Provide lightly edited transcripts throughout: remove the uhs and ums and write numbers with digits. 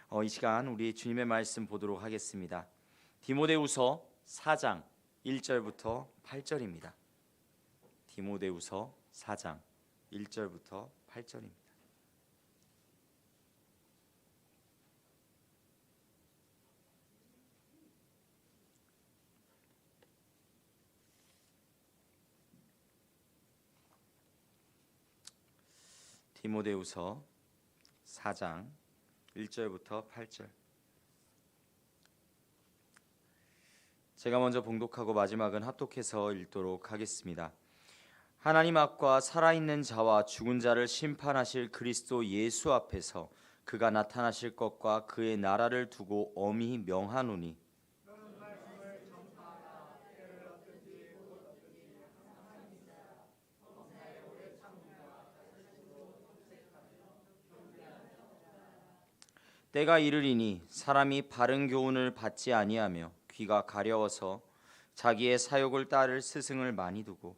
이 시간 우리 주님의 말씀 보도록 하겠습니다. 디모데후서 4장 1절부터 8절입니다. 디모데후서 4장 1절부터 8절입니다. 디모데후서 4장 1절부터 8절. 제가 먼저 봉독하고 마지막은 합독해서 읽도록 하겠습니다. 하나님 앞과 살아있는 자와 죽은 자를 심판하실 그리스도 예수 앞에서 그가 나타나실 것과 그의 나라를 두고 엄히 명하노니 때가 이르리니 사람이 바른 교훈을 받지 아니하며 귀가 가려워서 자기의 사욕을 따를 스승을 많이 두고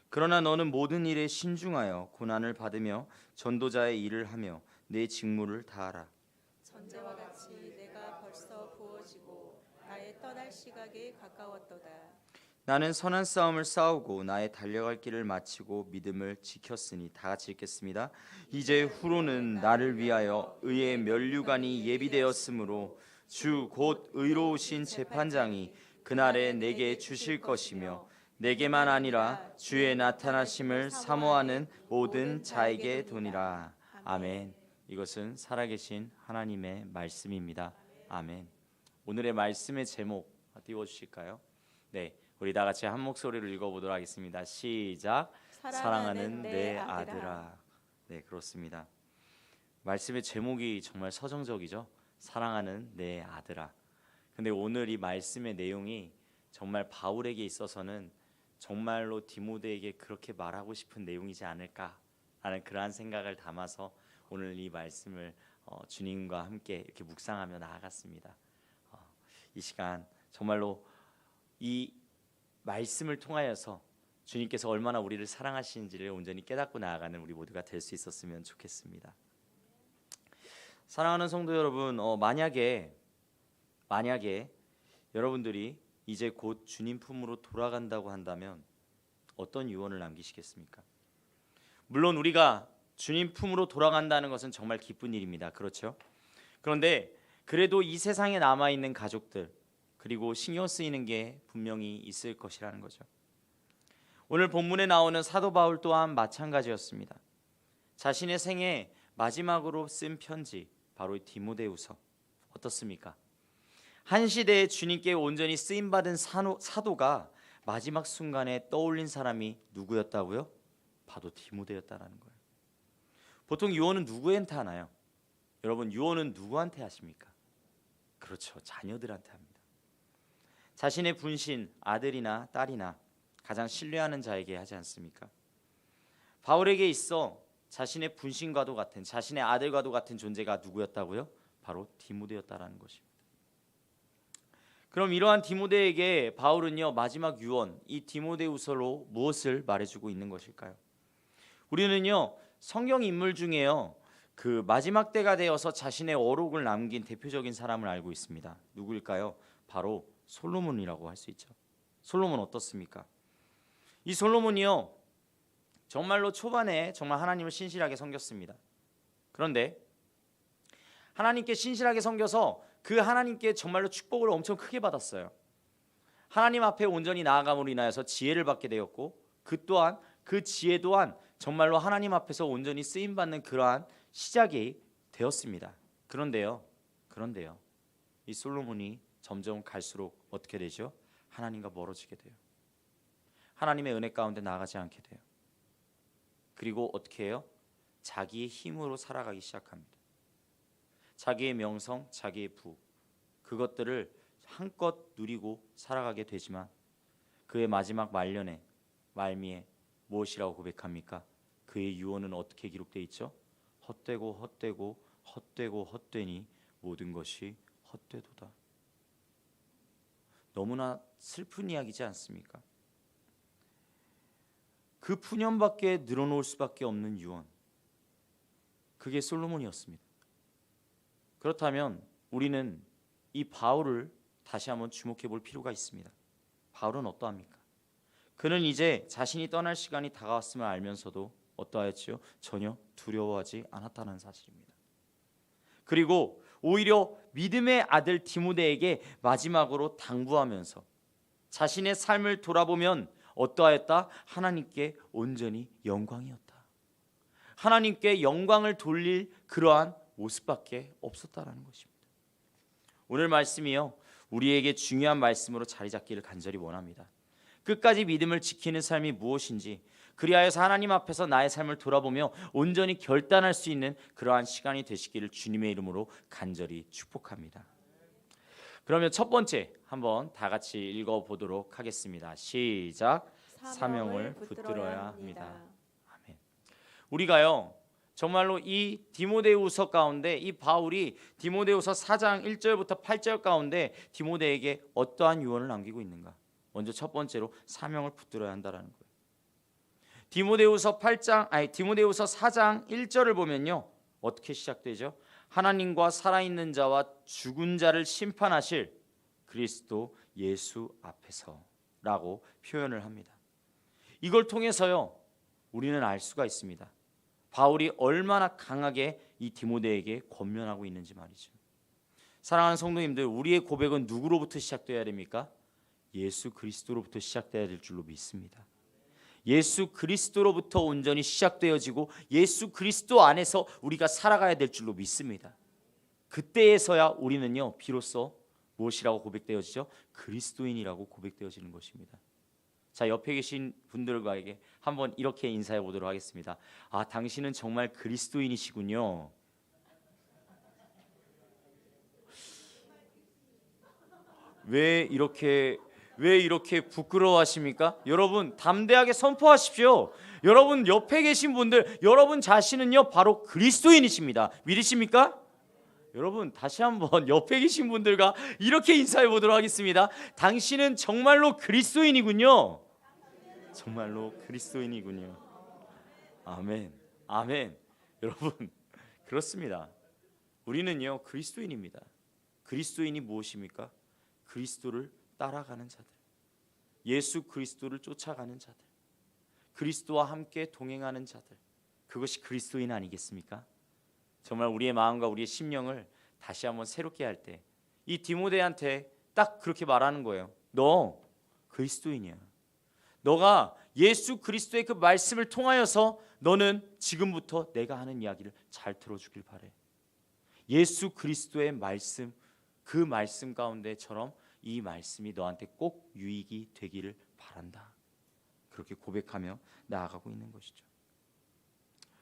그러나 너는 모든 일에 신중하여 고난을 받으며 전도자의 일을 하며 내 직무를 다하라. 전제와 같이 내가 벌써 부어지고 나의 떠날 시각이 가까웠도다. 나는 선한 싸움을 싸우고 나의 달려갈 길을 마치고 믿음을 지켰으니. 다 같이 읽겠습니다. 이제 후로는 나를 위하여 의의 면류관이 예비되었으므로 주 곧 의로우신 재판장이 그날에 내게 주실 것이며 내게만 아니라 주의 나타나심을 사모하는 모든 자에게 도니라. 아멘. 이것은 살아계신 하나님의 말씀입니다. 아멘. 오늘의 말씀의 제목 띄워주실까요? 네, 우리 다 같이 한 목소리로 읽어보도록 하겠습니다. 시작. 사랑하는 내 아들아. 네, 그렇습니다. 말씀의 제목이 정말 서정적이죠. 사랑하는 내 아들아. 근데 오늘 이 말씀의 내용이 정말 바울에게 있어서는 정말로 디모데에게 그렇게 말하고 싶은 내용이지 않을까라는 그러한 생각을 담아서 오늘 이 말씀을 주님과 함께 이렇게 묵상하며 나아갔습니다. 이 시간 정말로 이 말씀을 통하여서 주님께서 얼마나 우리를 사랑하시는지를 온전히 깨닫고 나아가는 우리 모두가 될 수 있었으면 좋겠습니다. 사랑하는 성도 여러분, 만약에 여러분들이 이제 곧 주님 품으로 돌아간다고 한다면 어떤 유언을 남기시겠습니까? 물론 우리가 주님 품으로 돌아간다는 것은 정말 기쁜 일입니다. 그렇죠? 그런데 그래도 이 세상에 남아있는 가족들 그리고 신경 쓰이는 게 분명히 있을 것이라는 거죠. 오늘 본문에 나오는 사도 바울 또한 마찬가지였습니다. 자신의 생애 마지막으로 쓴 편지 바로 디모데후서 어떻습니까? 한 시대에 주님께 온전히 쓰임받은 사도가 마지막 순간에 떠올린 사람이 누구였다고요? 바로 디모데였다라는 거예요. 보통 유언은 누구한테 하나요? 여러분, 유언은 누구한테 하십니까? 그렇죠, 자녀들한테 합니다. 자신의 분신, 아들이나 딸이나 가장 신뢰하는 자에게 하지 않습니까? 바울에게 있어 자신의 분신과도 같은, 자신의 아들과도 같은 존재가 누구였다고요? 바로 디모데였다라는 것입니다. 그럼 이러한 디모데에게 바울은요, 마지막 유언 이 디모데후서로 무엇을 말해주고 있는 것일까요? 우리는요, 성경 인물 중에요, 그 마지막 때가 되어서 자신의 어록을 남긴 대표적인 사람을 알고 있습니다. 누구일까요? 바로 솔로몬이라고 할 수 있죠. 솔로몬 어떻습니까? 이 솔로몬이요, 정말로 초반에 정말 하나님을 신실하게 섬겼습니다. 그런데 하나님께 신실하게 섬겨서 그 하나님께 정말로 축복을 엄청 크게 받았어요. 하나님 앞에 온전히 나아감으로 인하여서 지혜를 받게 되었고, 그 또한 그 지혜 또한 정말로 하나님 앞에서 온전히 쓰임받는 그러한 시작이 되었습니다. 그런데요, 이 솔로몬이 점점 갈수록 어떻게 되죠? 하나님과 멀어지게 돼요. 하나님의 은혜 가운데 나아가지 않게 돼요. 그리고 어떻게 해요? 자기의 힘으로 살아가기 시작합니다. 자기의 명성, 자기의 부, 그것들을 한껏 누리고 살아가게 되지만 그의 마지막 말년에 말미에 무엇이라고 고백합니까? 그의 유언은 어떻게 기록되어 있죠? 헛되고 헛되니 모든 것이 헛되도다. 너무나 슬픈 이야기지 않습니까? 그 푸념밖에 늘어놓을 수밖에 없는 유언, 그게 솔로몬이었습니다. 그렇다면 우리는 이 바울을 다시 한번 주목해 볼 필요가 있습니다. 바울은 어떠합니까? 그는 이제 자신이 떠날 시간이 다가왔음을 알면서도 어떠하였지요? 전혀 두려워하지 않았다는 사실입니다. 그리고 오히려 믿음의 아들 디모데에게 마지막으로 당부하면서 자신의 삶을 돌아보면 어떠하였다? 하나님께 온전히 영광이었다. 하나님께 영광을 돌릴 그러한 모습밖에 없었다라는 것입니다. 오늘 말씀이요, 우리에게 중요한 말씀으로 자리 잡기를 간절히 원합니다. 끝까지 믿음을 지키는 삶이 무엇인지, 그리하여서 하나님 앞에서 나의 삶을 돌아보며 온전히 결단할 수 있는 그러한 시간이 되시기를 주님의 이름으로 간절히 축복합니다. 그러면 첫 번째 한번 다 같이 읽어보도록 하겠습니다. 시작. 사명을 붙들어야 합니다. 아멘. 우리가요 정말로 이 디모데후서 가운데 이 바울이 디모데후서 4장 1절부터 8절 가운데 디모데에게 어떠한 유언을 남기고 있는가? 먼저 첫 번째로 사명을 붙들어야 한다라는 거예요. 디모데후서 4장 1절을 보면요 어떻게 시작되죠? 하나님과 살아있는 자와 죽은 자를 심판하실 그리스도 예수 앞에서라고 표현을 합니다. 이걸 통해서요 우리는 알 수가 있습니다. 바울이 얼마나 강하게 이 디모데에게 권면하고 있는지 말이죠. 사랑하는 성도님들, 우리의 고백은 누구로부터 시작돼야 됩니까? 예수 그리스도로부터 시작돼야 될 줄로 믿습니다. 예수 그리스도로부터 온전히 시작되어지고 예수 그리스도 안에서 우리가 살아가야 될 줄로 믿습니다. 그때에서야 우리는요 비로소 무엇이라고 고백되어지죠? 그리스도인이라고 고백되어지는 것입니다. 자, 옆에 계신 분들과에게 한번 이렇게 인사해 보도록 하겠습니다. 아, 당신은 정말 그리스도인이시군요. 왜 이렇게 부끄러워하십니까? 여러분 담대하게 선포하십시오. 여러분 옆에 계신 분들, 여러분 자신은요 바로 그리스도인이십니다. 믿으십니까? 여러분 다시 한번 옆에 계신 분들과 이렇게 인사해 보도록 하겠습니다. 당신은 정말로 그리스도인이군요. 정말로 그리스도인이군요. 아멘, 아멘. 여러분 그렇습니다. 우리는요 그리스도인입니다. 그리스도인이 무엇입니까? 그리스도를 따라가는 자들, 예수 그리스도를 쫓아가는 자들, 그리스도와 함께 동행하는 자들, 그것이 그리스도인 아니겠습니까? 정말 우리의 마음과 우리의 심령을 다시 한번 새롭게 할 때 이 디모데한테 딱 그렇게 말하는 거예요. 너 그리스도인이야. 너가 예수 그리스도의 그 말씀을 통하여서 너는 지금부터 내가 하는 이야기를 잘 들어주길 바래. 예수 그리스도의 말씀, 그 말씀 가운데처럼 이 말씀이 너한테 꼭 유익이 되기를 바란다. 그렇게 고백하며 나아가고 있는 것이죠.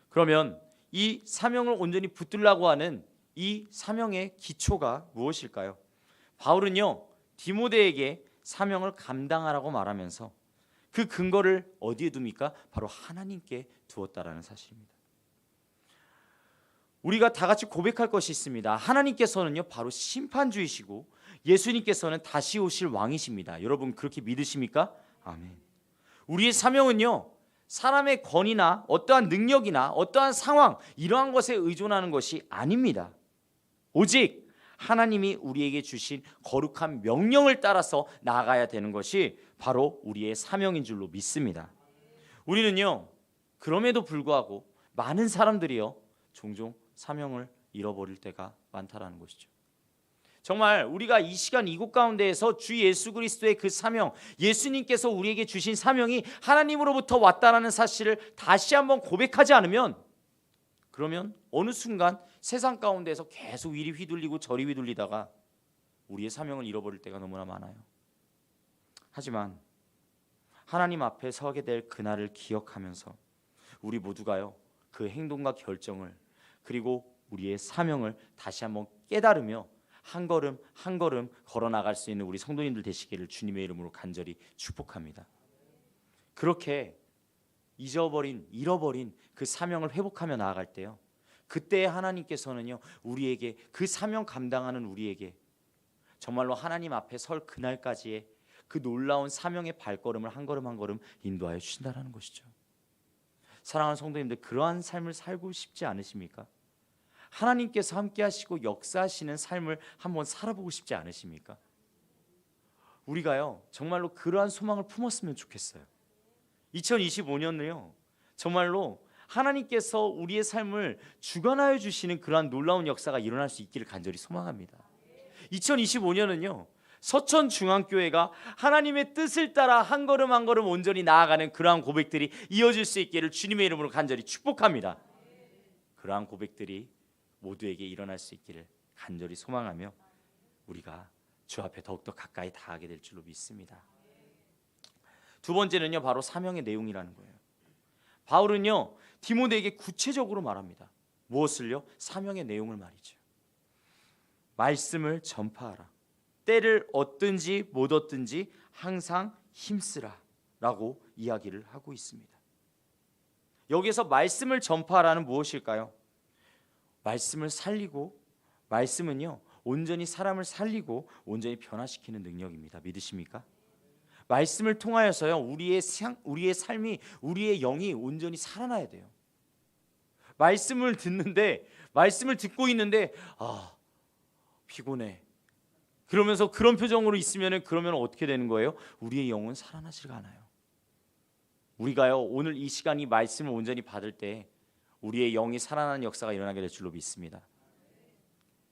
그러면 이 사명을 온전히 붙들라고 하는 이 사명의 기초가 무엇일까요? 바울은요 디모데에게 사명을 감당하라고 말하면서 그 근거를 어디에 둡니까? 바로 하나님께 두었다라는 사실입니다. 우리가 다 같이 고백할 것이 있습니다. 하나님께서는요 바로 심판주이시고 예수님께서는 다시 오실 왕이십니다. 여러분 그렇게 믿으십니까? 아멘. 우리의 사명은요 사람의 권위나 어떠한 능력이나 어떠한 상황 이러한 것에 의존하는 것이 아닙니다. 오직 하나님이 우리에게 주신 거룩한 명령을 따라서 나아가야 되는 것이 바로 우리의 사명인 줄로 믿습니다. 우리는요 그럼에도 불구하고 많은 사람들이요 종종 사명을 잃어버릴 때가 많다라는 것이죠. 정말 우리가 이 시간 이곳 가운데에서 주 예수 그리스도의 그 사명, 예수님께서 우리에게 주신 사명이 하나님으로부터 왔다라는 사실을 다시 한번 고백하지 않으면, 그러면 어느 순간 세상 가운데에서 계속 이리 휘둘리고 저리 휘둘리다가 우리의 사명을 잃어버릴 때가 너무나 많아요. 하지만 하나님 앞에 서게 될 그날을 기억하면서 우리 모두가요 그 행동과 결정을, 그리고 우리의 사명을 다시 한번 깨달으며 한 걸음 한 걸음 걸어 나갈 수 있는 우리 성도님들 되시기를 주님의 이름으로 간절히 축복합니다. 그렇게 잃어버린 그 사명을 회복하며 나아갈 때요, 그때 하나님께서는요 우리에게 그 사명 감당하는 우리에게 정말로 하나님 앞에 설 그날까지의 그 놀라운 사명의 발걸음을 한 걸음 한 걸음 인도하여 주신다라는 것이죠. 사랑하는 성도님들, 그러한 삶을 살고 싶지 않으십니까? 하나님께서 함께 하시고 역사하시는 삶을 한번 살아보고 싶지 않으십니까? 우리가요 정말로 그러한 소망을 품었으면 좋겠어요. 2025년은요 정말로 하나님께서 우리의 삶을 주관하여 주시는 그러한 놀라운 역사가 일어날 수 있기를 간절히 소망합니다. 2025년은요 서천중앙교회가 하나님의 뜻을 따라 한 걸음 한 걸음 온전히 나아가는 그러한 고백들이 이어질 수 있기를 주님의 이름으로 간절히 축복합니다. 그러한 고백들이 모두에게 일어날 수 있기를 간절히 소망하며 우리가 주 앞에 더욱더 가까이 다가게 될 줄로 믿습니다. 두 번째는요 바로 사명의 내용이라는 거예요. 바울은요 디모데에게 구체적으로 말합니다. 무엇을요? 사명의 내용을 말이죠. 말씀을 전파하라. 때를 얻든지 못 얻든지 항상 힘쓰라 라고 이야기를 하고 있습니다. 여기에서 말씀을 전파하라는 무엇일까요? 말씀을 살리고, 말씀은요 온전히 사람을 살리고 온전히 변화시키는 능력입니다. 믿으십니까? 말씀을 통하여서요 우리의 삶이, 우리의 영이 온전히 살아나야 돼요. 말씀을 듣고 있는데 피곤해 그러면서 그런 표정으로 그러면 어떻게 되는 거예요? 우리의 영은 살아나지가 않아요. 우리가요 오늘 이 시간 이 말씀을 온전히 받을 때 우리의 영이 살아나는 역사가 일어나게 될 줄로 믿습니다.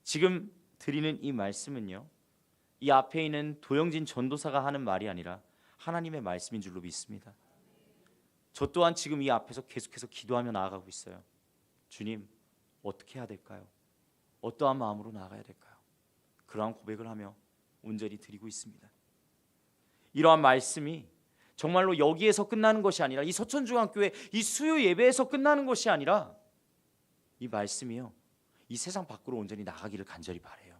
지금 드리는 이 말씀은요 이 앞에 있는 도영진 전도사가 하는 말이 아니라 하나님의 말씀인 줄로 믿습니다. 저 또한 지금 이 앞에서 계속해서 기도하며 나아가고 있어요. 주님, 어떻게 해야 될까요? 어떠한 마음으로 나아가야 될까요? 그러한 고백을 하며 온전히 드리고 있습니다. 이러한 말씀이 정말로 여기에서 끝나는 것이 아니라, 이 서천중앙교회 이 수요 예배에서 끝나는 것이 아니라, 이 말씀이요 이 세상 밖으로 온전히 나가기를 간절히 바라요.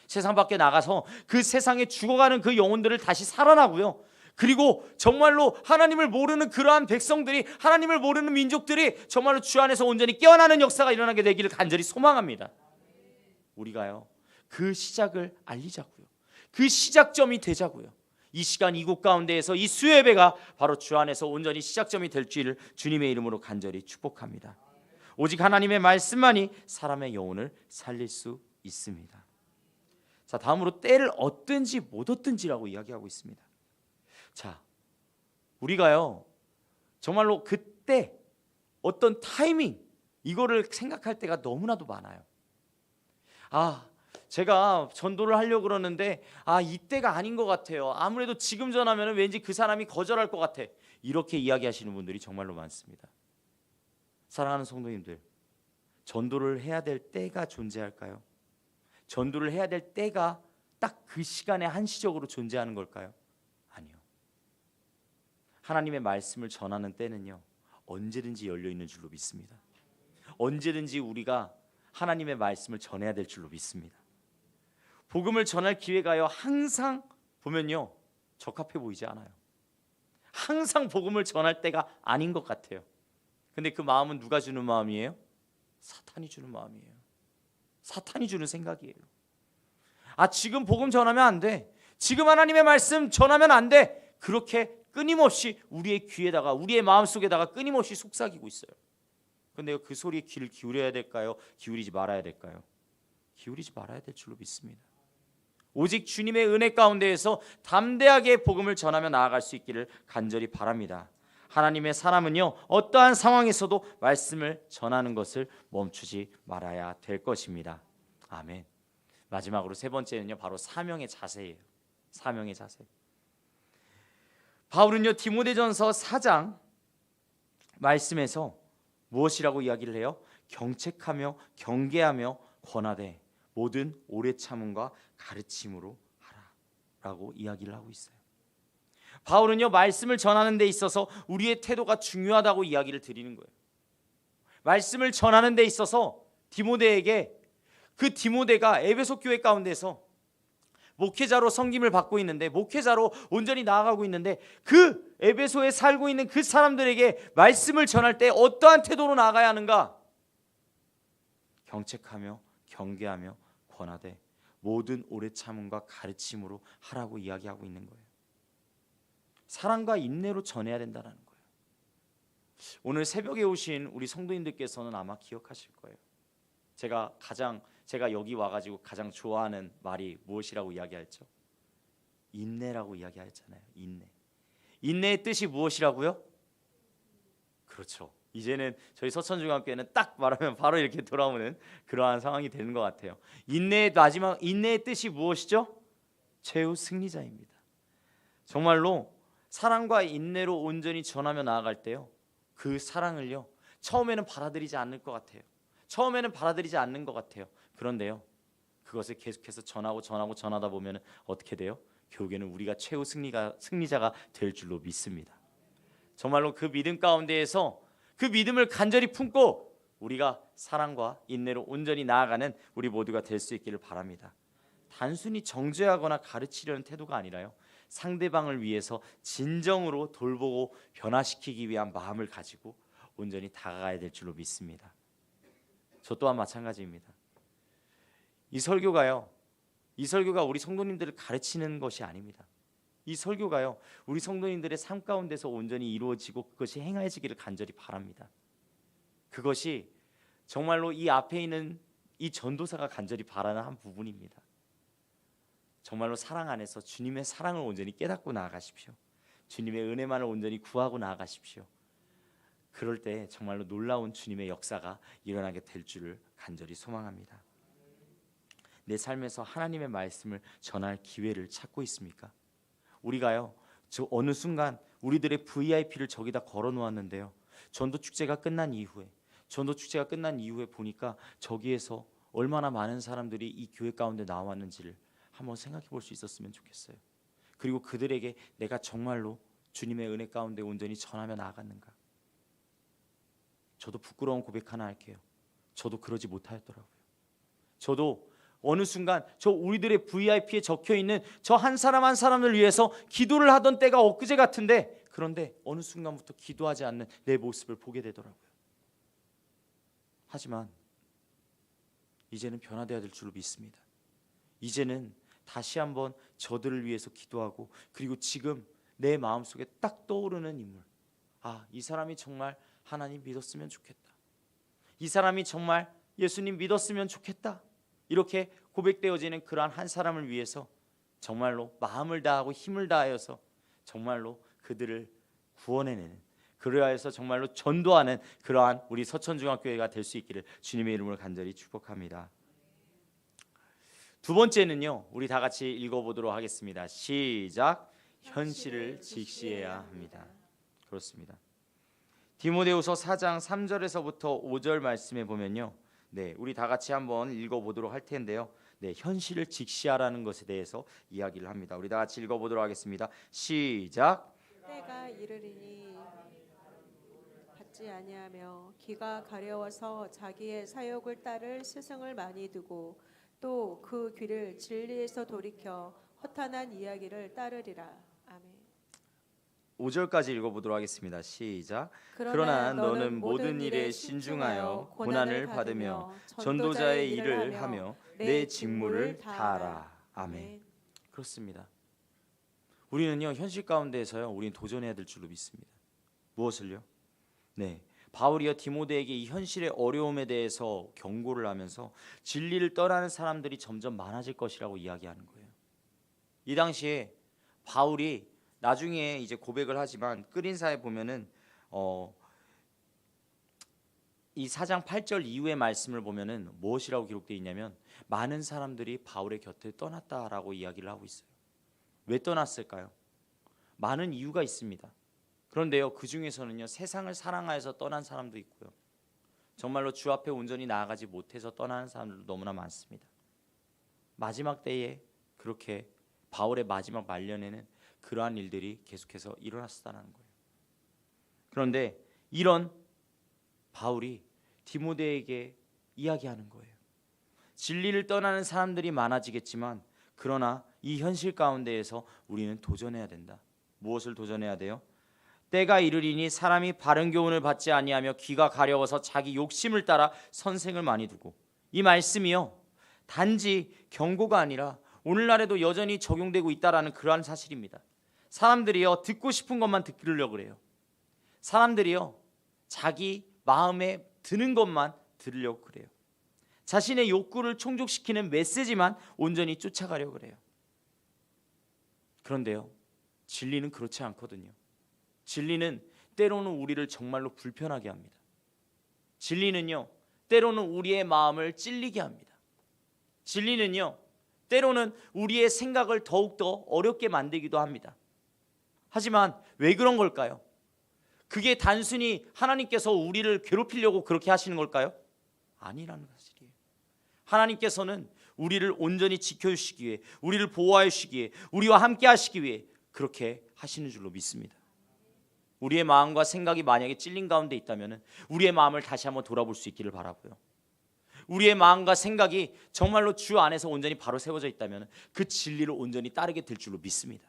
세상 밖에 나가서 그 세상에 죽어가는 그 영혼들을 다시 살아나고요, 그리고 정말로 하나님을 모르는 그러한 백성들이, 하나님을 모르는 민족들이 정말로 주 안에서 온전히 깨어나는 역사가 일어나게 되기를 간절히 소망합니다. 우리가요 그 시작을 알리자고요, 그 시작점이 되자고요. 이 시간 이곳 가운데에서 이 수요 예배가 바로 주 안에서 온전히 시작점이 될 줄을 주님의 이름으로 간절히 축복합니다. 오직 하나님의 말씀만이 사람의 영혼을 살릴 수 있습니다. 자, 다음으로 때를 얻든지 못 얻든지라고 이야기하고 있습니다. 자, 우리가요 정말로 그때 어떤 타이밍, 이거를 생각할 때가 너무나도 많아요. 제가 전도를 하려고 그러는데 이때가 아닌 것 같아요. 아무래도 지금 전하면 왠지 그 사람이 거절할 것 같아. 이렇게 이야기하시는 분들이 정말로 많습니다. 사랑하는 성도님들, 전도를 해야 될 때가 존재할까요? 전도를 해야 될 때가 딱 그 시간에 한시적으로 존재하는 걸까요? 아니요. 하나님의 말씀을 전하는 때는요 언제든지 열려있는 줄로 믿습니다. 언제든지 우리가 하나님의 말씀을 전해야 될 줄로 믿습니다. 복음을 전할 기회가요 항상 보면요 적합해 보이지 않아요. 항상 복음을 전할 때가 아닌 것 같아요. 근데 그 마음은 누가 주는 마음이에요? 사탄이 주는 마음이에요. 사탄이 주는 생각이에요. 지금 복음 전하면 안 돼, 지금 하나님의 말씀 전하면 안 돼, 그렇게 끊임없이 우리의 귀에다가, 우리의 마음속에다가 끊임없이 속삭이고 있어요. 근데 그 소리에 귀를 기울여야 될까요? 기울이지 말아야 될까요? 기울이지 말아야 될 줄로 믿습니다. 오직 주님의 은혜 가운데에서 담대하게 복음을 전하며 나아갈 수 있기를 간절히 바랍니다. 하나님의 사람은요 어떠한 상황에서도 말씀을 전하는 것을 멈추지 말아야 될 것입니다. 아멘. 마지막으로 세 번째는요 바로 사명의 자세예요. 사명의 자세. 바울은요 디모데전서 4장 말씀에서 무엇이라고 이야기를 해요? 경책하며 경계하며 권하되 모든 오래 참음과 가르침으로 하라 라고 이야기를 하고 있어요. 바울은요 말씀을 전하는 데 있어서 우리의 태도가 중요하다고 이야기를 드리는 거예요. 말씀을 전하는 데 있어서 디모데에게, 그 디모데가 에베소 교회 가운데서 목회자로 섬김을 받고 있는데, 목회자로 온전히 나아가고 있는데, 그 에베소에 살고 있는 그 사람들에게 말씀을 전할 때 어떠한 태도로 나아가야 하는가? 경책하며 경계하며 권하되 모든 오래 참음과 가르침으로 하라고 이야기하고 있는 거예요. 사랑과 인내로 전해야 된다는 거예요. 오늘 새벽에 오신 우리 성도님들께서는 아마 기억하실 거예요. 제가 여기 와가지고 가장 좋아하는 말이 무엇이라고 이야기했죠? 인내라고 이야기했잖아요. 인내의 뜻이 무엇이라고요? 그렇죠. 이제는 저희 서천중학교에는 딱 말하면 바로 이렇게 돌아오는 그러한 상황이 되는 것 같아요. 인내의 뜻이 무엇이죠? 최후 승리자입니다. 정말로 사랑과 인내로 온전히 전하며 나아갈 때요, 그 사랑을요 처음에는 받아들이지 않는 것 같아요. 그런데요, 그것을 계속해서 전하다 보면 어떻게 돼요? 결국에는 우리가 최후 승리자가 될 줄로 믿습니다. 정말로 그 믿음 가운데에서 그 믿음을 간절히 품고 우리가 사랑과 인내로 온전히 나아가는 우리 모두가 될 수 있기를 바랍니다. 단순히 정죄하거나 가르치려는 태도가 아니라요, 상대방을 위해서 진정으로 돌보고 변화시키기 위한 마음을 가지고 온전히 다가가야 될 줄로 믿습니다. 저 또한 마찬가지입니다. 이 설교가 우리 성도님들을 가르치는 것이 아닙니다. 이 설교가요, 우리 성도님들의 삶 가운데서 온전히 이루어지고 그것이 행해지기를 간절히 바랍니다. 그것이 정말로 이 앞에 있는 이 전도사가 간절히 바라는 한 부분입니다. 정말로 사랑 안에서 주님의 사랑을 온전히 깨닫고 나아가십시오. 주님의 은혜만을 온전히 구하고 나아가십시오. 그럴 때 정말로 놀라운 주님의 역사가 일어나게 될 줄을 간절히 소망합니다. 내 삶에서 하나님의 말씀을 전할 기회를 찾고 있습니까? 우리가요, 저 어느 순간 우리들의 VIP를 저기다 걸어 놓았는데요, 전도 축제가 끝난 이후에 보니까 저기에서 얼마나 많은 사람들이 이 교회 가운데 나왔는지를 한번 생각해 볼 수 있었으면 좋겠어요. 그리고 그들에게 내가 정말로 주님의 은혜 가운데 온전히 전하며 나아갔는가? 저도 부끄러운 고백 하나 할게요. 저도 그러지 못하였더라고요. 저도 어느 순간 저 우리들의 VIP에 적혀있는 저 한 사람 한 사람을 위해서 기도를 하던 때가 엊그제 같은데, 그런데 어느 순간부터 기도하지 않는 내 모습을 보게 되더라고요. 하지만 이제는 변화되어야 될 줄로 믿습니다. 이제는 다시 한번 저들을 위해서 기도하고, 그리고 지금 내 마음속에 딱 떠오르는 인물, 이 사람이 정말 하나님 믿었으면 좋겠다, 이 사람이 정말 예수님 믿었으면 좋겠다, 이렇게 고백되어지는 그러한 한 사람을 위해서 정말로 마음을 다하고 힘을 다하여서 정말로 그들을 구원해내는, 그러하여서 정말로 전도하는 그러한 우리 서천중학교회가 될 수 있기를 주님의 이름으로 간절히 축복합니다. 두 번째는요, 우리 다 같이 읽어보도록 하겠습니다. 시작. 현실을 직시해야 합니다. 그렇습니다. 디모데후서 4장 3절에서부터 5절 말씀에 보면요, 우리 다 같이 한번 읽어보도록 할 텐데요, 현실을 직시하라는 것에 대해서 이야기를 합니다. 우리 다 같이 읽어보도록 하겠습니다. 시작. 때가 이르리니 받지 아니하며 귀가 가려워서 자기의 사욕을 따를 스승을 많이 두고 또 그 귀를 진리에서 돌이켜 허탄한 이야기를 따르리라. 아멘. 5절까지 읽어보도록 하겠습니다. 시작. 그러나 너는 모든 일에 신중하여 고난을 받으며 전도자의 일을 하며 내 직무를 다하라. 아멘. 그렇습니다. 우리는요, 현실 가운데에서요, 우리는 도전해야 될 줄로 믿습니다. 무엇을요? 바울이요, 디모데에게 이 현실의 어려움에 대해서 경고를 하면서 진리를 떠나는 사람들이 점점 많아질 것이라고 이야기하는 거예요. 이 당시에 바울이 나중에 이제 고백을 하지만 끝인사에 보면은 이 4장 8절 이후의 말씀을 보면은 무엇이라고 기록되어 있냐면, 많은 사람들이 바울의 곁을 떠났다라고 이야기를 하고 있어요. 왜 떠났을까요? 많은 이유가 있습니다. 그런데요, 그 중에서는요, 세상을 사랑하여서 떠난 사람도 있고요, 정말로 주 앞에 온전히 나아가지 못해서 떠나는 사람들도 너무나 많습니다. 마지막 때에 그렇게 바울의 마지막 말년에는 그러한 일들이 계속해서 일어났다는 거예요. 그런데 이런 바울이 디모데에게 이야기하는 거예요. 진리를 떠나는 사람들이 많아지겠지만, 그러나 이 현실 가운데에서 우리는 도전해야 된다. 무엇을 도전해야 돼요? 때가 이르리니 사람이 바른 교훈을 받지 아니하며 귀가 가려워서 자기 욕심을 따라 선생을 많이 두고. 이 말씀이요, 단지 경고가 아니라 오늘날에도 여전히 적용되고 있다라는 그러한 사실입니다. 사람들이요, 듣고 싶은 것만 듣기려고 그래요. 사람들이요, 자기 마음에 드는 것만 들으려고 그래요. 자신의 욕구를 충족시키는 메시지만 온전히 쫓아가려고 그래요. 그런데요, 진리는 그렇지 않거든요. 진리는 때로는 우리를 정말로 불편하게 합니다. 진리는요, 때로는 우리의 마음을 찔리게 합니다. 진리는요, 때로는 우리의 생각을 더욱더 어렵게 만들기도 합니다. 하지만 왜 그런 걸까요? 그게 단순히 하나님께서 우리를 괴롭히려고 그렇게 하시는 걸까요? 아니라는 사실이에요. 하나님께서는 우리를 온전히 지켜주시기 위해, 우리를 보호하여 주시기 위해, 우리와 함께 하시기 위해 그렇게 하시는 줄로 믿습니다. 우리의 마음과 생각이 만약에 찔린 가운데 있다면 우리의 마음을 다시 한번 돌아볼 수 있기를 바라고요. 우리의 마음과 생각이 정말로 주 안에서 온전히 바로 세워져 있다면 그 진리를 온전히 따르게 될 줄로 믿습니다.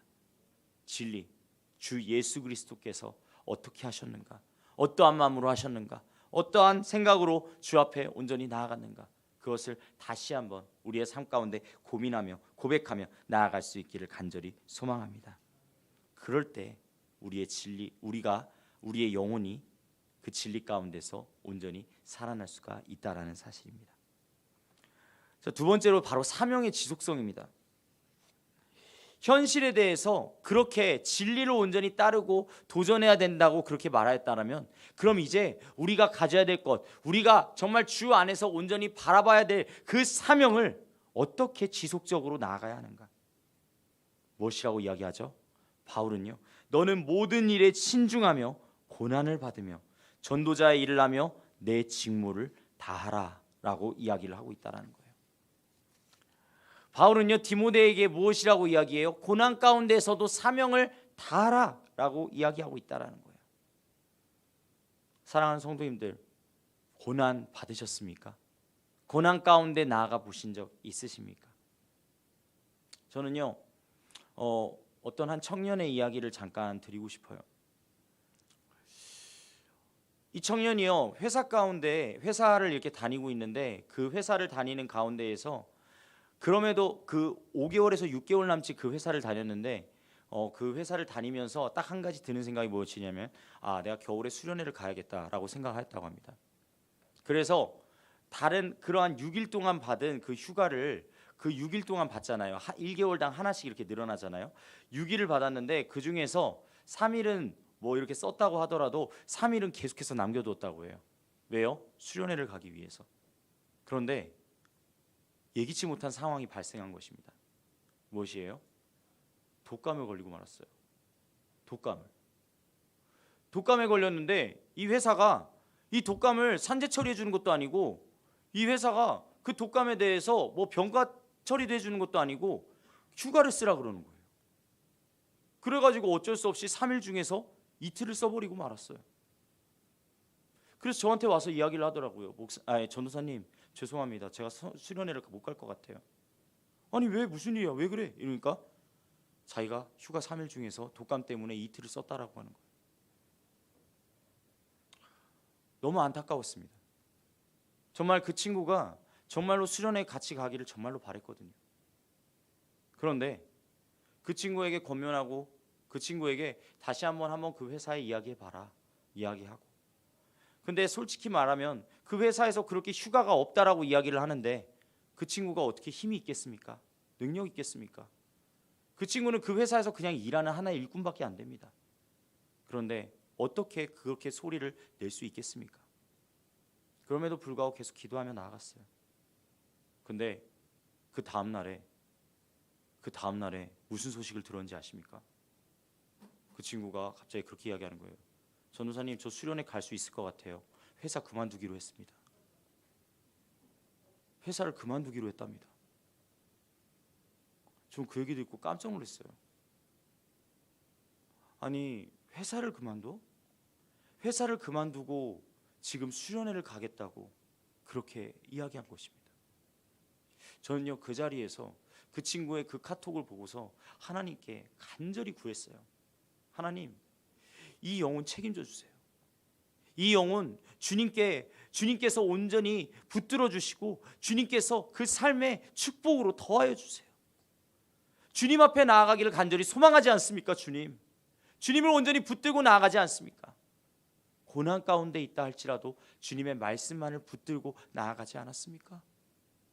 진리, 주 예수 그리스도께서 어떻게 하셨는가, 어떠한 마음으로 하셨는가, 어떠한 생각으로 주 앞에 온전히 나아갔는가, 그것을 다시 한번 우리의 삶 가운데 고민하며 고백하며 나아갈 수 있기를 간절히 소망합니다. 그럴 때 우리의 진리, 우리의 영혼이 그 진리 가운데서 온전히 살아날 수가 있다라는 사실입니다. 자, 두 번째로 바로 사명의 지속성입니다. 현실에 대해서 그렇게 진리를 온전히 따르고 도전해야 된다고 그렇게 말하였다면, 그럼 이제 우리가 가져야 될 것, 우리가 정말 주 안에서 온전히 바라봐야 될 그 사명을 어떻게 지속적으로 나아가야 하는가? 무엇이라고 이야기하죠? 바울은요, 너는 모든 일에 신중하며 고난을 받으며 전도자의 일을 하며 내 직무를 다하라 라고 이야기를 하고 있다는 거예요. 바울은요, 디모데에게 무엇이라고 이야기해요? 고난 가운데서도 사명을 다하라 라고 이야기하고 있다는 거예요. 사랑하는 성도님들, 고난 받으셨습니까? 고난 가운데 나아가 보신 적 있으십니까? 저는요, 어떤 한 청년의 이야기를 잠깐 드리고 싶어요. 이 청년이요, 회사를 이렇게 다니고 있는데 그 회사를 다니는 가운데에서 그럼에도 그 5개월에서 6개월 남짓 그 회사를 다녔는데 그 회사를 다니면서 딱 한 가지 드는 생각이 무엇이냐면, 내가 겨울에 수련회를 가야겠다라고 생각했다고 합니다. 그래서 다른 그러한 6일 동안 받은 그 휴가를 그 6일 동안 받잖아요. 1개월당 하나씩 이렇게 늘어나잖아요. 6일을 받았는데 그 중에서 3일은 뭐 이렇게 썼다고 하더라도 3일은 계속해서 남겨뒀다고 해요. 왜요? 수련회를 가기 위해서. 그런데 예기치 못한 상황이 발생한 것입니다. 무엇이에요? 독감에 걸리고 말았어요. 독감에 걸렸는데 이 회사가 이 독감을 산재 처리해 주는 것도 아니고, 이 회사가 그 독감에 대해서 뭐 병가 처리도 해주는 것도 아니고 휴가를 쓰라 그러는 거예요. 그래가지고 어쩔 수 없이 3일 중에서 이틀을 써버리고 말았어요. 그래서 저한테 와서 이야기를 하더라고요. 전도사님, 죄송합니다. 제가 수련회를 못 갈 것 같아요. 아니 왜, 무슨 일이야, 왜 그래? 이러니까 자기가 휴가 3일 중에서 독감 때문에 이틀을 썼다라고 하는 거예요. 너무 안타까웠습니다. 정말 그 친구가 정말로 수련회 같이 가기를 정말로 바랬거든요. 그런데 그 친구에게 권면하고 그 친구에게 다시 한번 그 회사에 이야기해봐라, 이야기하고. 근데 솔직히 말하면 그 회사에서 그렇게 휴가가 없다라고 이야기를 하는데 그 친구가 어떻게 힘이 있겠습니까? 능력 있겠습니까? 그 친구는 그 회사에서 그냥 일하는 하나의 일꾼밖에 안 됩니다. 그런데 어떻게 그렇게 소리를 낼 수 있겠습니까? 그럼에도 불구하고 계속 기도하며 나아갔어요. 근데 그 다음 날에 무슨 소식을 들었는지 아십니까? 그 친구가 갑자기 그렇게 이야기하는 거예요. 전도사님, 저 수련회 갈 수 있을 것 같아요. 회사 그만두기로 했습니다. 회사를 그만두기로 했답니다. 전 그 얘기 듣고 깜짝 놀랐어요. 아니, 회사를 그만둬? 회사를 그만두고 지금 수련회를 가겠다고 그렇게 이야기한 것입니다. 저는요, 그 자리에서 그 친구의 그 카톡을 보고서 하나님께 간절히 구했어요. 하나님, 이 영혼 책임져 주세요. 이 영혼 주님께서 온전히 붙들어 주시고 주님께서 그 삶의 축복으로 더하여 주세요. 주님 앞에 나아가기를 간절히 소망하지 않습니까? 주님을 온전히 붙들고 나아가지 않습니까? 고난 가운데 있다 할지라도 주님의 말씀만을 붙들고 나아가지 않았습니까?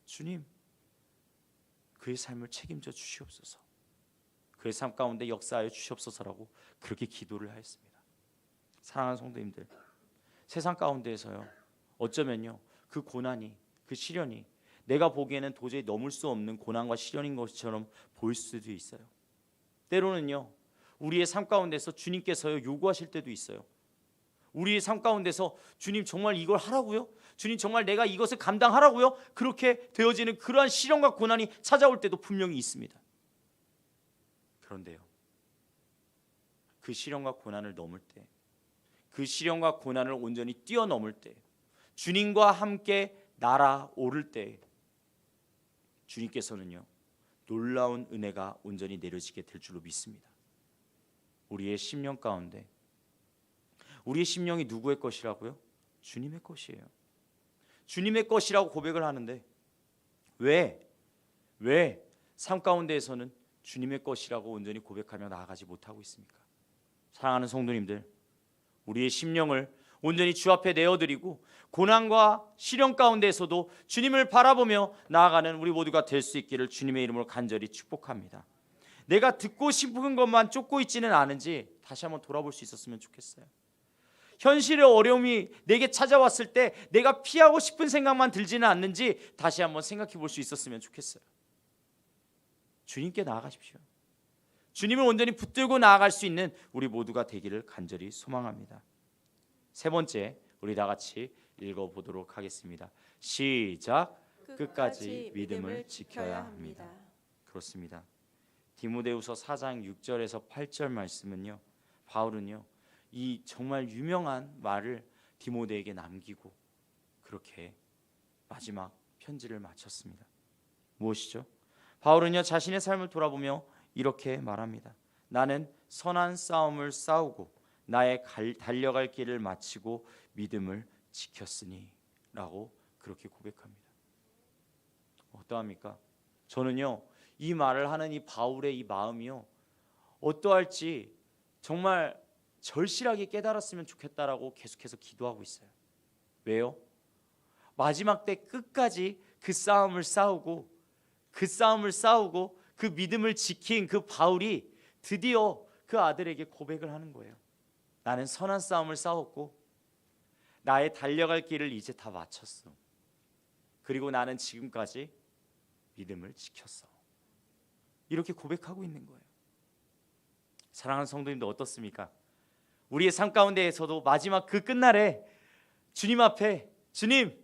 주님, 그의 삶을 책임져 주시옵소서, 그의 삶 가운데 역사하여 주시옵소서라고 그렇게 기도를 하였습니다. 사랑하는 성도님들, 세상 가운데에서요, 어쩌면요 그 고난이, 그 시련이 내가 보기에는 도저히 넘을 수 없는 고난과 시련인 것처럼 보일 수도 있어요. 때로는요 우리의 삶 가운데서 주님께서요 요구하실 때도 있어요. 우리의 삶 가운데서 주님 정말 이걸 하라고요? 주님 정말 내가 이것을 감당하라고요? 그렇게 되어지는 그러한 시련과 고난이 찾아올 때도 분명히 있습니다. 그런데요, 그 시련과 고난을 넘을 때, 그 시련과 고난을 온전히 뛰어넘을 때, 주님과 함께 날아오를 때 주님께서는요 놀라운 은혜가 온전히 내려지게 될 줄로 믿습니다. 우리의 심령 가운데, 우리의 심령이 누구의 것이라고요? 주님의 것이에요. 주님의 것이라고 고백을 하는데 왜 삶 가운데에서는 주님의 것이라고 온전히 고백하며 나아가지 못하고 있습니까? 사랑하는 성도님들, 우리의 심령을 온전히 주 앞에 내어드리고 고난과 시련 가운데에서도 주님을 바라보며 나아가는 우리 모두가 될 수 있기를 주님의 이름으로 간절히 축복합니다. 내가 듣고 싶은 것만 쫓고 있지는 않은지 다시 한번 돌아볼 수 있었으면 좋겠어요. 현실의 어려움이 내게 찾아왔을 때 내가 피하고 싶은 생각만 들지는 않는지 다시 한번 생각해 볼 수 있었으면 좋겠어요. 주님께 나아가십시오. 주님을 온전히 붙들고 나아갈 수 있는 우리 모두가 되기를 간절히 소망합니다. 세 번째, 우리 다 같이 읽어보도록 하겠습니다. 시작. 끝까지 믿음을 지켜야 합니다. 그렇습니다. 디모데후서 4장 6절에서 8절 말씀은요, 바울은요 이 정말 유명한 말을 디모데에게 남기고 그렇게 마지막 편지를 마쳤습니다. 무엇이죠? 바울은요 자신의 삶을 돌아보며 이렇게 말합니다. 나는 선한 싸움을 싸우고 나의 달려갈 길을 마치고 믿음을 지켰으니 라고 그렇게 고백합니다. 어떠합니까? 저는요 이 말을 하는 이 바울의 이 마음이요 어떠할지 정말 절실하게 깨달았으면 좋겠다라고 계속해서 기도하고 있어요. 왜요? 마지막 때 끝까지 그 싸움을 싸우고 그 믿음을 지킨 그 바울이 드디어 그 아들에게 고백을 하는 거예요. 나는 선한 싸움을 싸웠고 나의 달려갈 길을 이제 다 마쳤어. 그리고 나는 지금까지 믿음을 지켰어. 이렇게 고백하고 있는 거예요. 사랑하는 성도님들 어떻습니까? 우리의 삶 가운데에서도 마지막 그 끝날에 주님 앞에, 주님,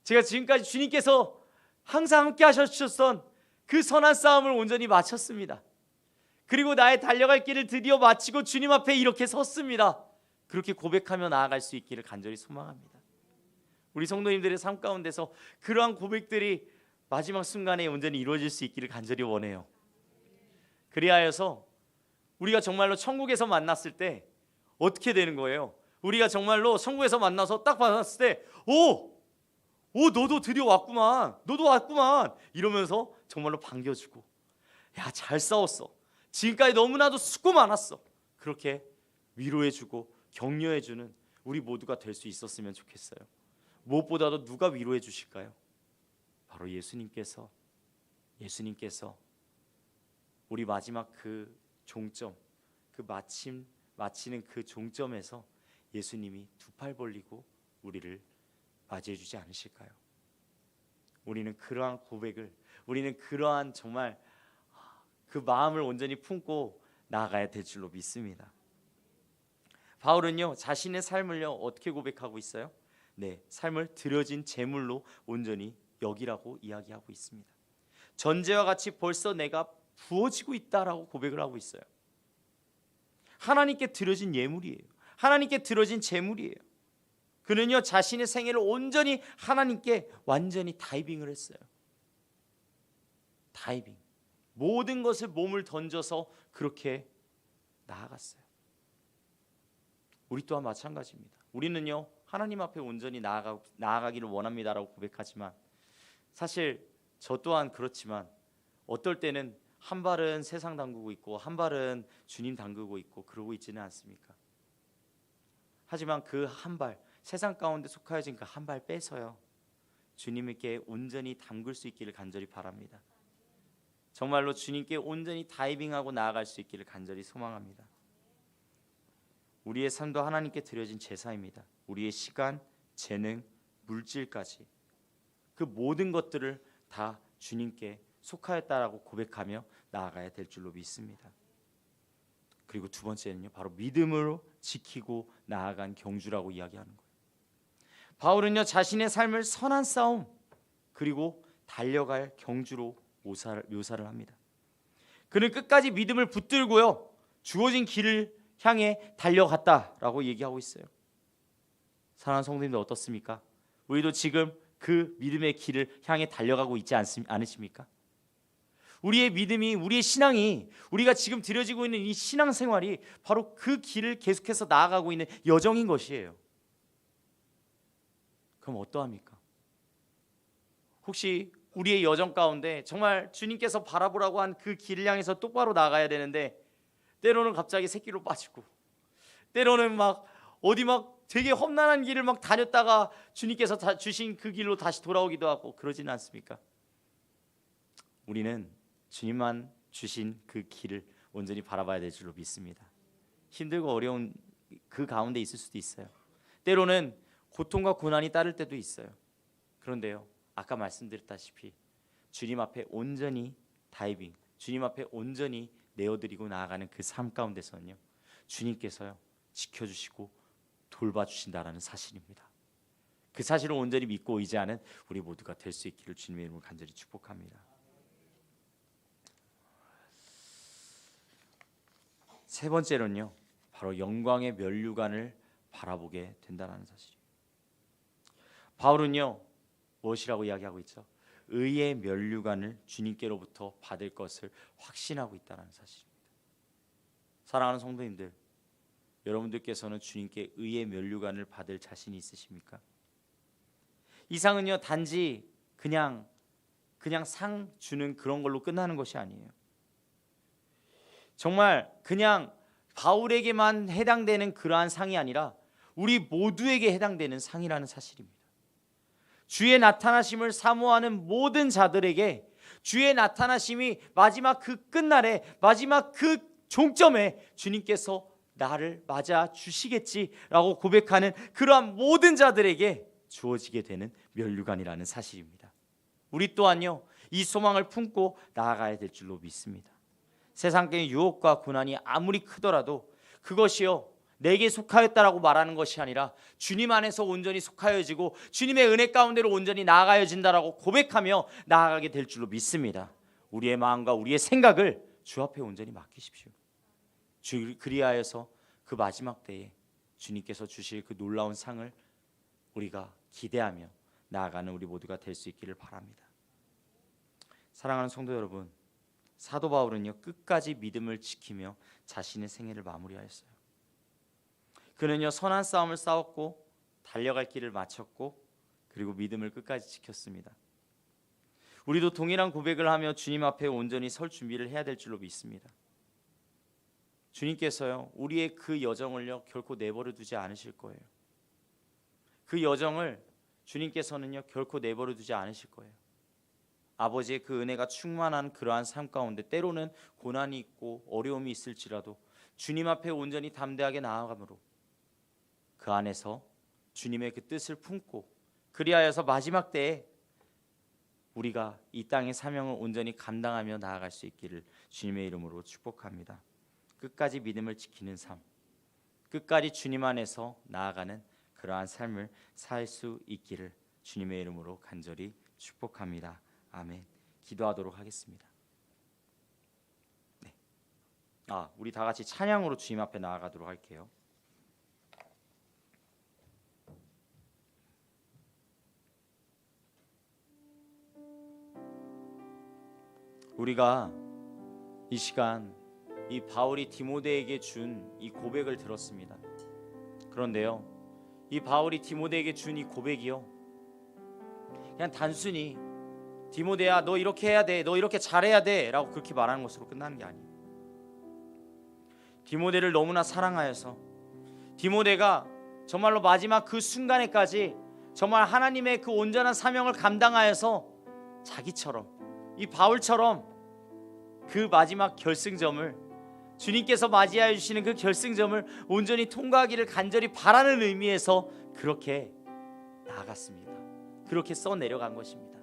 제가 지금까지 주님께서 항상 함께 하셨던 그 선한 싸움을 온전히 마쳤습니다. 그리고 나의 달려갈 길을 드디어 마치고 주님 앞에 이렇게 섰습니다. 그렇게 고백하며 나아갈 수 있기를 간절히 소망합니다. 우리 성도님들의 삶 가운데서 그러한 고백들이 마지막 순간에 온전히 이루어질 수 있기를 간절히 원해요. 그리하여서 우리가 정말로 천국에서 만났을 때 어떻게 되는 거예요? 우리가 정말로 천국에서 만나서 딱 만났을 때 너도 드디어 왔구만, 너도 왔구만 이러면서 정말로 반겨주고, 야, 잘 싸웠어, 지금까지 너무나도 수고 많았어, 그렇게 위로해주고 격려해주는 우리 모두가 될 수 있었으면 좋겠어요. 무엇보다도 누가 위로해 주실까요? 바로 예수님께서 우리 마지막 그 종점, 그 마치는 그 종점에서 예수님이 두 팔 벌리고 우리를 맞이해 주지 않으실까요? 우리는 그러한 고백을, 우리는 그러한 정말 그 마음을 온전히 품고 나아가야 될 줄로 믿습니다. 바울은요 자신의 삶을요 어떻게 고백하고 있어요? 네, 삶을 드려진 제물로 온전히 여기라고 이야기하고 있습니다. 전제와 같이 벌써 내가 부어지고 있다라고 고백을 하고 있어요. 하나님께 드려진 예물이에요. 하나님께 드려진 제물이에요. 그는요 자신의 생애를 온전히 하나님께 완전히 다이빙을 했어요. 다이빙, 모든 것을 몸을 던져서 그렇게 나아갔어요. 우리 또한 마찬가지입니다. 우리는요 하나님 앞에 온전히 나아가기를 원합니다라고 고백하지만 사실 저 또한 그렇지만 어떨 때는 한 발은 세상 담그고 있고 한 발은 주님 담그고 있고 그러고 있지는 않습니까? 하지만 그 한 발, 세상 가운데 속하여진 그 한 발 빼서요 주님께 온전히 담글 수 있기를 간절히 바랍니다. 정말로 주님께 온전히 다이빙하고 나아갈 수 있기를 간절히 소망합니다. 우리의 삶도 하나님께 드려진 제사입니다. 우리의 시간, 재능, 물질까지 그 모든 것들을 다 주님께 속하였다라고 고백하며 나아가야 될 줄로 믿습니다. 그리고 두 번째는요, 바로 믿음으로 지키고 나아간 경주라고 이야기하는 거예요. 바울은요 자신의 삶을 선한 싸움 그리고 달려갈 경주로 묘사를 합니다. 그는 끝까지 믿음을 붙들고요 주어진 길을 향해 달려갔다라고 얘기하고 있어요. 사랑하는 성도님들 어떻습니까? 우리도 지금 그 믿음의 길을 향해 달려가고 있지 않으십니까? 우리의 믿음이, 우리의 신앙이, 우리가 지금 드려지고 있는 이 신앙생활이 바로 그 길을 계속해서 나아가고 있는 여정인 것이에요. 그럼 어떠합니까? 혹시 우리의 여정 가운데 정말 주님께서 바라보라고 한 그 길을 향해서 똑바로 나가야 되는데 때로는 갑자기 새끼로 빠지고 때로는 막 어디 막 되게 험난한 길을 막 다녔다가 주님께서 주신 그 길로 다시 돌아오기도 하고 그러지는 않습니까? 우리는 주님만 주신 그 길을 온전히 바라봐야 될 줄로 믿습니다. 힘들고 어려운 그 가운데 있을 수도 있어요. 때로는 고통과 고난이 따를 때도 있어요. 그런데요 아까 말씀드렸다시피 주님 앞에 온전히 다이빙, 주님 앞에 온전히 내어드리고 나아가는 그 삶 가운데서는요 주님께서요 지켜주시고 돌봐주신다라는 사실입니다. 그 사실을 온전히 믿고 의지하는 우리 모두가 될 수 있기를 주님의 이름으로 간절히 축복합니다. 세 번째로는요 바로 영광의 면류관을 바라보게 된다는 사실이에요. 바울은요 무엇이라고 이야기하고 있죠? 의의 면류관을 주님께로부터 받을 것을 확신하고 있다는 사실입니다. 사랑하는 성도님들, 여러분들께서는 주님께 의의 면류관을 받을 자신이 있으십니까? 이 상은요 단지 그냥 상 주는 그런 걸로 끝나는 것이 아니에요. 정말 그냥 바울에게만 해당되는 그러한 상이 아니라 우리 모두에게 해당되는 상이라는 사실입니다. 주의 나타나심을 사모하는 모든 자들에게 주의 나타나심이 마지막 그 끝날에, 마지막 그 종점에 주님께서 나를 맞아 주시겠지라고 고백하는 그러한 모든 자들에게 주어지게 되는 면류관이라는 사실입니다. 우리 또한요 이 소망을 품고 나아가야 될 줄로 믿습니다. 세상의 유혹과 고난이 아무리 크더라도 그것이요 내게 속하였다라고 말하는 것이 아니라 주님 안에서 온전히 속하여지고 주님의 은혜 가운데로 온전히 나아가여진다라고 고백하며 나아가게 될 줄로 믿습니다. 우리의 마음과 우리의 생각을 주 앞에 온전히 맡기십시오. 그리하여서 그 마지막 때에 주님께서 주실 그 놀라운 상을 우리가 기대하며 나아가는 우리 모두가 될 수 있기를 바랍니다. 사랑하는 성도 여러분, 사도 바울은요 끝까지 믿음을 지키며 자신의 생애를 마무리하였어요. 그는요 선한 싸움을 싸웠고 달려갈 길을 마쳤고 그리고 믿음을 끝까지 지켰습니다. 우리도 동일한 고백을 하며 주님 앞에 온전히 설 준비를 해야 될 줄로 믿습니다. 주님께서요 우리의 그 여정을요 결코 내버려 두지 않으실 거예요. 그 여정을 주님께서는요 결코 내버려 두지 않으실 거예요. 아버지의 그 은혜가 충만한 그러한 삶 가운데 때로는 고난이 있고 어려움이 있을지라도 주님 앞에 온전히 담대하게 나아가므로 그 안에서 주님의 그 뜻을 품고 그리하여서 마지막 때에 우리가 이 땅의 사명을 온전히 감당하며 나아갈 수 있기를 주님의 이름으로 축복합니다. 끝까지 믿음을 지키는 삶, 끝까지 주님 안에서 나아가는 그러한 삶을 살 수 있기를 주님의 이름으로 간절히 축복합니다. 아멘. 기도하도록 하겠습니다. 네. 우리 다 같이 찬양으로 주님 앞에 나아가도록 할게요. 우리가 이 시간 이 바울이 디모데에게 준 이 고백을 들었습니다. 그런데요, 이 바울이 디모데에게 준 이 고백이요, 그냥 단순히 디모데야 너 이렇게 해야 돼, 너 이렇게 잘해야 돼 라고 그렇게 말하는 것으로 끝나는 게 아니에요. 디모데를 너무나 사랑하여서 디모데가 정말로 마지막 그 순간에까지 정말 하나님의 그 온전한 사명을 감당하여서 자기처럼, 이 바울처럼 그 마지막 결승점을, 주님께서 맞이하여 주시는 그 결승점을 온전히 통과하기를 간절히 바라는 의미에서 그렇게 나아갔습니다. 그렇게 써내려간 것입니다.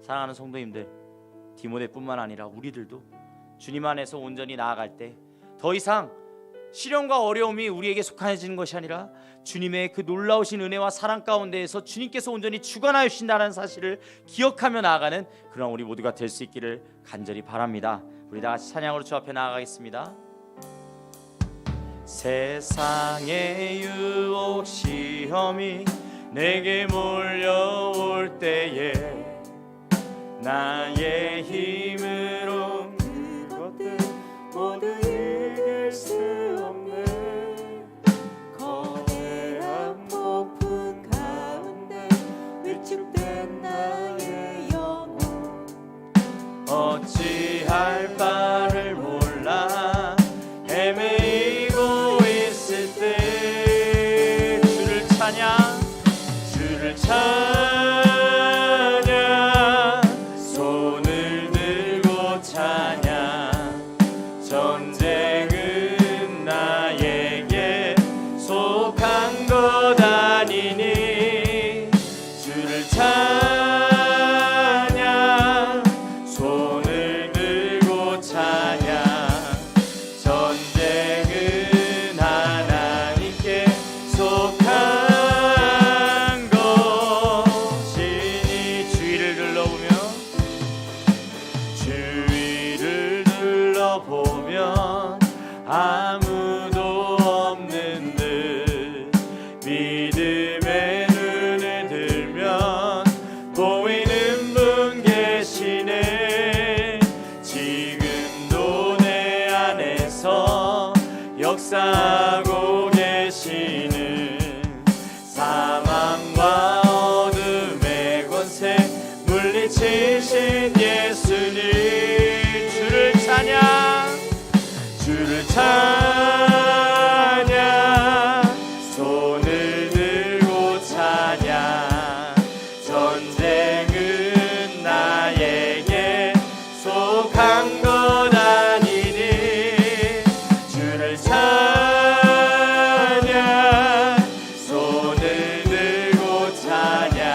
사랑하는 성도님들, 디모데뿐만 아니라 우리들도 주님 안에서 온전히 나아갈 때 더 이상 시련과 어려움이 우리에게 속하여지는 것이 아니라 주님의 그 놀라우신 은혜와 사랑 가운데에서 주님께서 온전히 주관하여 주신다는 사실을 기억하며 나아가는 그런 우리 모두가 될 수 있기를 간절히 바랍니다. 우리 다 같이 찬양으로 주 앞에 나아가겠습니다. 세상의 유혹 시험이 내게 몰려올 때에 나의 힘으로 그것들 모두 이길 수 없네. 거대한 폭풍 가운데 위축된 나의 영혼 어찌할 바를 몰라 헤매이고 있을 때 주를 찬양, 주를 찬양, 손을 들고 찬양. 전쟁은 나에게 속한 것 아니니 주를 찬양, 손을 들고 찬양. 전쟁은 하나님께 속한 것이니 주위를 둘러보며, 주위를 둘러보면 아무도 없는 듯 믿음의 눈을 들면 보이는 분 계시네. 지금도 내 안에서 역사하고 계시는 사망과 어둠의 권세 물리치신 예수님. 주를 찬양, 주를 찬양, 손을 들고 찬양. 전쟁은 나에게 속한 것 아니니 주를 찬양, 손을 들고 찬양.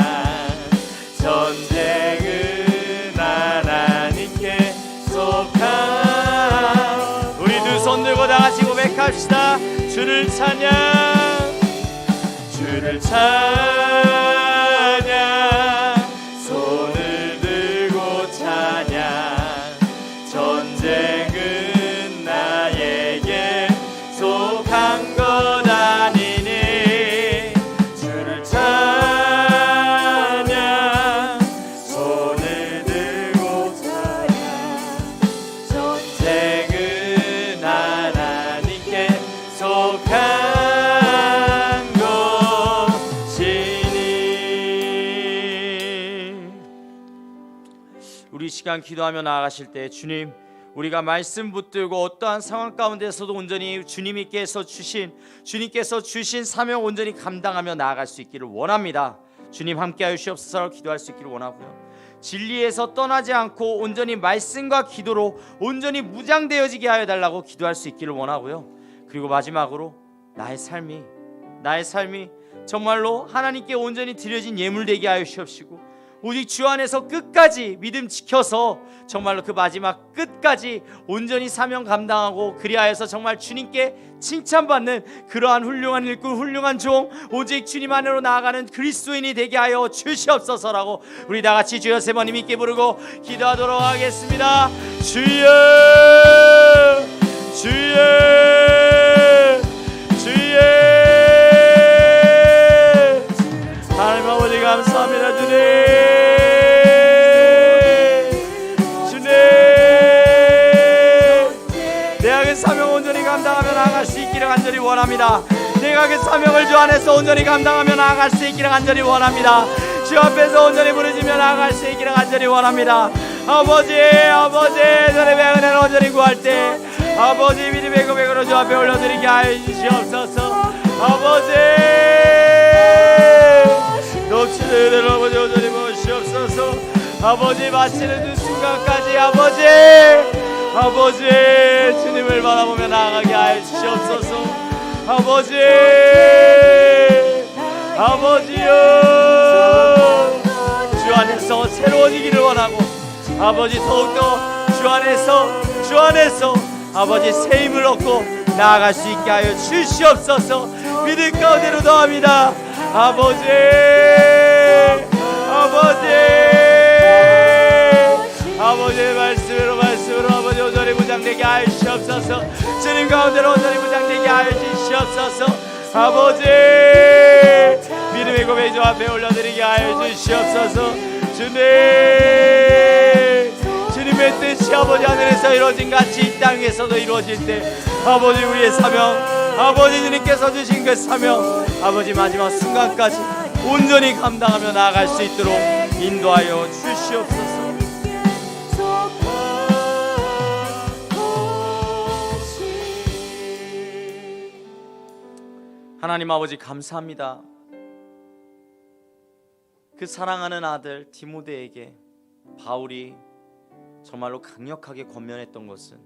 전쟁은 하나님께 속한. 우리 두 손 들고 다 같이 고백합시다. 주를 찬양, 주를 찬양, 손을 들고 찬양. 전쟁은 나에게 속한 것 아니니 주를 찬양, 손을 들고 찬양. 전쟁은 하나님께 속한 것이니. 우리 이 시간 기도하며 나아가실 때 주님, 우리가 말씀 붙들고 어떠한 상황 가운데서도 온전히 주님께서 주신 사명 온전히 감당하며 나아갈 수 있기를 원합니다. 주님 함께하여 주시옵소서. 기도할 수 있기를 원하고요. 진리에서 떠나지 않고 온전히 말씀과 기도로 온전히 무장되어지게 하여 달라고 기도할 수 있기를 원하고요. 그리고 마지막으로 나의 삶이 정말로 하나님께 온전히 드려진 예물 되게 하여 주옵시고, 오직 주 안에서 끝까지 믿음 지켜서 정말로 그 마지막 끝까지 온전히 사명 감당하고, 그리하여서 정말 주님께 칭찬받는 그러한 훌륭한 일꾼, 훌륭한 종, 오직 주님 안으로 나아가는 그리스도인이 되게 하여 주시옵소서라고 우리 다 같이 주여 세 번 힘있게 부르고 기도하도록 하겠습니다. 주여, 주여, 주여. 하나님 아버지 감사합니다. 주님, 내가 그 사명 온전히 감당하며 나아갈 수 있기를 간절히 원합니다. 내가 그 사명을 주 안에서 온전히 감당하며 나아갈 수 있기를 간절히 원합니다. 주 앞에서 온전히 부르짖며 나아갈 수 있기를 간절히 원합니다. 아버지, 주님의 은혜를 온전히 구할 때 아버지 믿음의 고백으로 주 앞에 올려드리게 하여 주시옵소서. 아버지 넘치는 은혜로 아버지 온전히 부으시옵소서. 아버지 마치는 그 순간까지 아버지 주님을 바라보며 나아가게 하여 주시옵소서. 아버지요 주 안에서 새로워지기를 원하고 아버지 더욱더 주 안에서 아버지 새 힘을 얻고 나아갈 수 있게 하여 주시옵소서. 믿음 가운데로 더합니다. 아버지의 말씀으로 아버지 온전히 무장되게 하여 주시옵소서. 주님 가운데로 온전히 무장되게 하여 주시옵소서. 아버지 믿음의 고백 주 앞에 올려드리게 하여 주시옵소서. 주님의 뜻이 아버지 하늘에서 이루어진 같이 이 땅에서도 이루어질 때 아버지 우리의 사명 아버지 주님께서 주신 그 사명 아버지 마지막 순간까지 온전히 감당하며 나아갈 수 있도록 인도하여 주시옵소서. 하나님 아버지 감사합니다. 그 사랑하는 아들 디모데에게 바울이 정말로 강력하게 권면했던 것은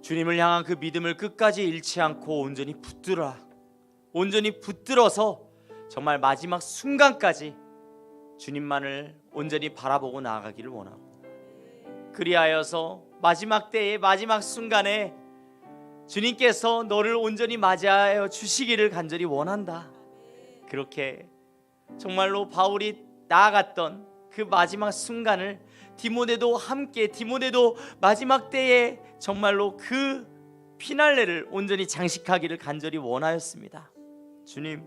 주님을 향한 그 믿음을 끝까지 잃지 않고 온전히 붙들어서 정말 마지막 순간까지 주님만을 온전히 바라보고 나아가기를 원하고 그리하여서 마지막 때의 마지막 순간에 주님께서 너를 온전히 맞이하여 주시기를 간절히 원한다. 그렇게 정말로 바울이 나아갔던 그 마지막 순간을 디모데도 마지막 때에 정말로 그 피날레를 온전히 장식하기를 간절히 원하였습니다. 주님,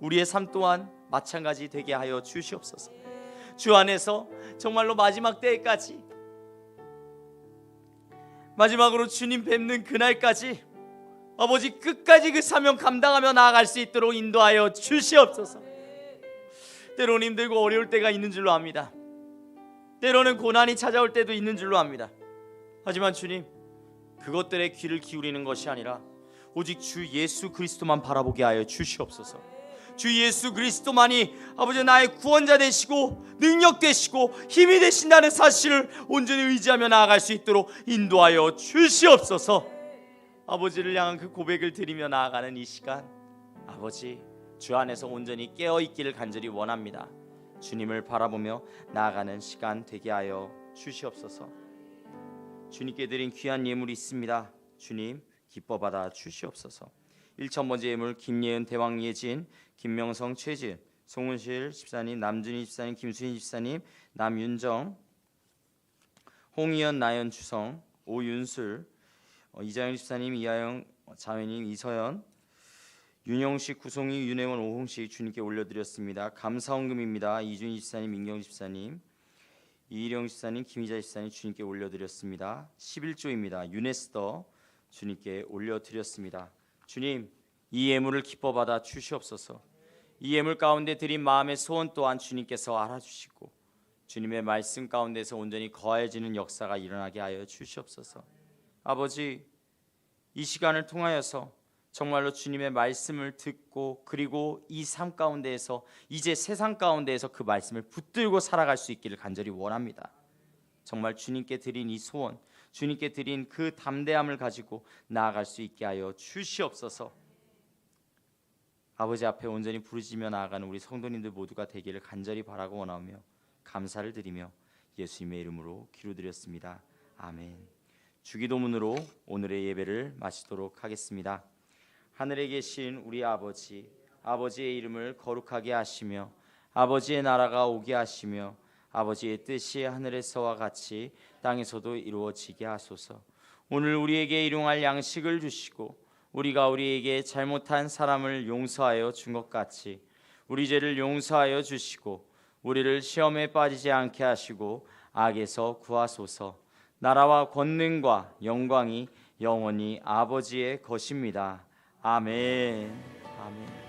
우리의 삶 또한 마찬가지 되게 하여 주시옵소서. 주 안에서 정말로 마지막 때까지 마지막으로 주님 뵙는 그날까지 아버지 끝까지 그 사명 감당하며 나아갈 수 있도록 인도하여 주시옵소서. 때로는 힘들고 어려울 때가 있는 줄로 압니다. 때로는 고난이 찾아올 때도 있는 줄로 압니다. 하지만 주님, 그것들에 귀를 기울이는 것이 아니라 오직 주 예수 그리스도만 바라보게 하여 주시옵소서. 주 예수 그리스도만이 아버지 나의 구원자 되시고 능력 되시고 힘이 되신다는 사실을 온전히 의지하며 나아갈 수 있도록 인도하여 주시옵소서. 아버지를 향한 그 고백을 드리며 나아가는 이 시간 아버지 주 안에서 온전히 깨어있기를 간절히 원합니다. 주님을 바라보며 나아가는 시간 되게 하여 주시옵소서. 주님께 드린 귀한 예물이 있습니다. 주님 기뻐 받아 주시옵소서. 1,000번째 예물 김예은, 대왕예진, 김명성, 최지은, 송은실 집사님, 남준희 집사님, 김수인 집사님, 남윤정, 홍희연, 나연, 주성, 오윤술, 이자영 집사님, 이하영 자매님, 이서연, 윤영식, 구송이, 윤혜원, 오홍식 주님께 올려드렸습니다. 감사헌금입니다. 이준희 집사님, 민경 집사님, 이일영 집사님, 김희자 집사님 주님께 올려드렸습니다. 11조입니다. 유네스더 주님께 올려드렸습니다. 주님, 이 예물을 기뻐 받아 주시옵소서. 이 예물 가운데 드린 마음의 소원 또한 주님께서 알아주시고 주님의 말씀 가운데서 온전히 거해지는 역사가 일어나게 하여 주시옵소서. 아버지, 이 시간을 통하여서 정말로 주님의 말씀을 듣고 그리고 이 삶 가운데에서 이제 세상 가운데에서 그 말씀을 붙들고 살아갈 수 있기를 간절히 원합니다. 정말 주님께 드린 이 소원, 주님께 드린 그 담대함을 가지고 나아갈 수 있게 하여 주시옵소서. 아버지 앞에 온전히 부르짖으며 나아가는 우리 성도님들 모두가 되기를 간절히 바라고 원하며 감사를 드리며 예수님의 이름으로 기도드렸습니다. 아멘. 주기도문으로 오늘의 예배를 마치도록 하겠습니다. 하늘에 계신 우리 아버지, 아버지의 이름을 거룩하게 하시며 아버지의 나라가 오게 하시며 아버지의 뜻이 하늘에서와 같이 땅에서도 이루어지게 하소서. 오늘 우리에게 일용할 양식을 주시고 우리가 우리에게 잘못한 사람을 용서하여 준 것 같이 우리 죄를 용서하여 주시고 우리를 시험에 빠지지 않게 하시고 악에서 구하소서. 나라와 권능과 영광이 영원히 아버지의 것입니다. 아멘. 아멘.